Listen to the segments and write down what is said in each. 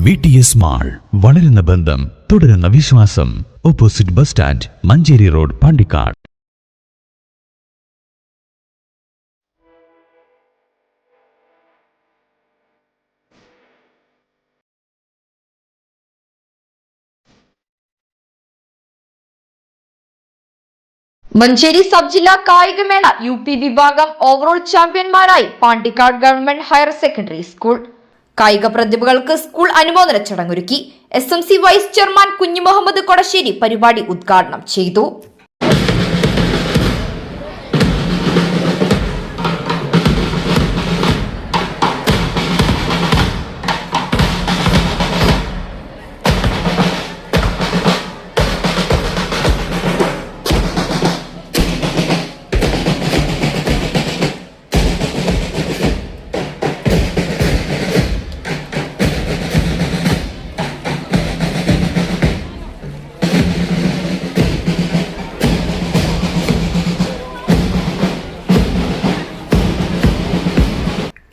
VTS mall, വളരുന്ന ബന്ധം, തുടരുന്ന വിശ്വാസം. Opposite bus stand, Manjeri road, Pandikkad. Manjeri sub ജില്ലാ കായികമേള UP വിഭാഗം ഓവറോൾ ചാമ്പ്യന്മാരായി Pandikkad government higher secondary school. കായിക പ്രതിഭകൾക്ക് സ്കൂൾ അനുമോദന ചടങ്ങൊരുക്കി. SMC vice chairman Kunhumuhammed Kodassery പരിപാടി ഉദ്ഘാടനം ചെയ്തു.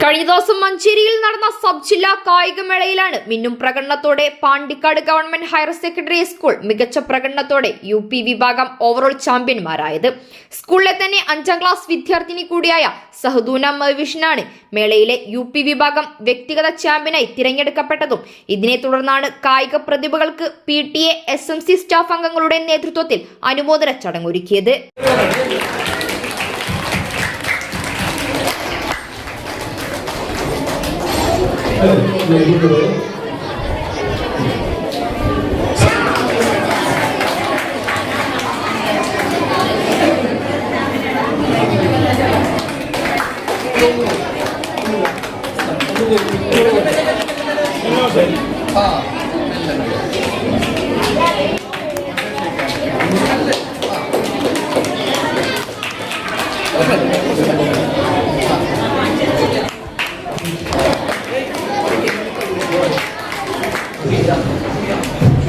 കഴിഞ്ഞ ദിവസം മഞ്ചേരിയിൽ നടന്ന സബ് ജില്ലാ കായികമേളയിലാണ് മിന്നും പ്രകടനത്തോടെ Pandikkad government higher secondary school മികച്ച പ്രകടനത്തോടെ UP വിഭാഗം ഓവറോൾ ചാമ്പ്യന്മാരായത്. സ്കൂളിലെ തന്നെ 5ാം ക്ലാസ് വിദ്യാർത്ഥിനി കൂടിയായ സഹദൂന മഹ്വിഷിനാണ് മേളയിലെ UP വിഭാഗം വ്യക്തിഗത ചാമ്പ്യനായി തിരഞ്ഞെടുക്കപ്പെട്ടതും. ഇതിനെ തുടർന്നാണ് കായിക പ്രതിഭകൾക്ക് PTA SMC സ്റ്റാഫ് അംഗങ്ങളുടെ നേതൃത്വത്തിൽ അനുമോദന ചടങ്ങൊരുക്കിയത്.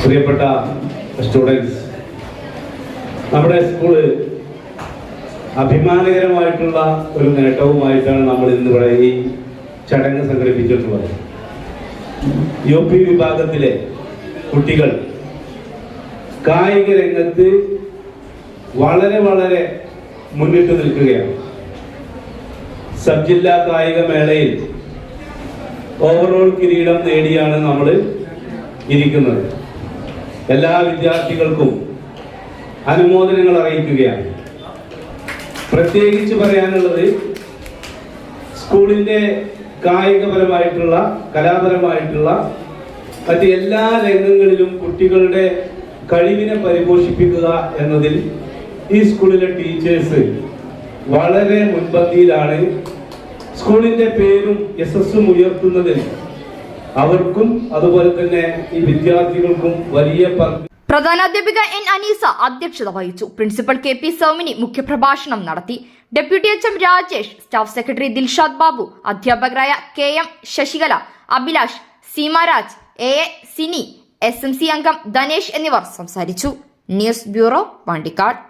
പ്രിയപ്പെട്ട സ്റ്റുഡൻസ്, നമ്മുടെ സ്കൂള് അഭിമാനകരമായിട്ടുള്ള ഒരു നേട്ടവുമായിട്ടാണ് നമ്മൾ ഇന്നിവിടെ ഈ ചടങ്ങ് സംഘടിപ്പിച്ചിട്ടുള്ളത്. UP വിഭാഗത്തിലെ കുട്ടികൾ കായിക രംഗത്ത് വളരെ വളരെ മുന്നിട്ട് നിൽക്കുകയാണ്. സബ് ജില്ലാ കായിക മേളയിൽ ഓവറോൾ കിരീടം നേടിയാണ് നമ്മൾ ഇരിക്കുന്നത്. എല്ലാ വിദ്യാർത്ഥികൾക്കും അനുമോദനങ്ങൾ അറിയിക്കുകയാണ്. പ്രത്യേകിച്ച് പറയാനുള്ളത്, സ്കൂളിന്റെ കായികപരമായിട്ടുള്ള കലാപരമായിട്ടുള്ള മറ്റ് എല്ലാ രംഗങ്ങളിലും കുട്ടികളുടെ കഴിവിനെ പരിപോഷിപ്പിക്കുക എന്നതിൽ ഈ സ്കൂളിലെ ടീച്ചേഴ്സ് വളരെ മുൻപന്തിയിലാണ്. സ്കൂളിന്റെ പേരും യശസ്സും ഉയർത്തുന്നതിൽ അവർക്കും അതുപോലെ തന്നെ ഈ വിദ്യാർത്ഥികൾക്കും വലിയ പങ്ക്. പ്രധാനാധ്യാപിക N അനീസ അധ്യക്ഷത വഹിച്ചു. പ്രിൻസിപ്പൽ KP സൗമിനി മുഖ്യപ്രഭാഷണം നടത്തി. Deputy HM Rajesh, staff secretary Dilshad Babu, അധ്യാപകരായ KM Sasikala, Abhilash, Seemaraj, AA Sini, SMC അംഗം ധനേഷ് എന്നിവർ സംസാരിച്ചു. News bureau, Pandikkad.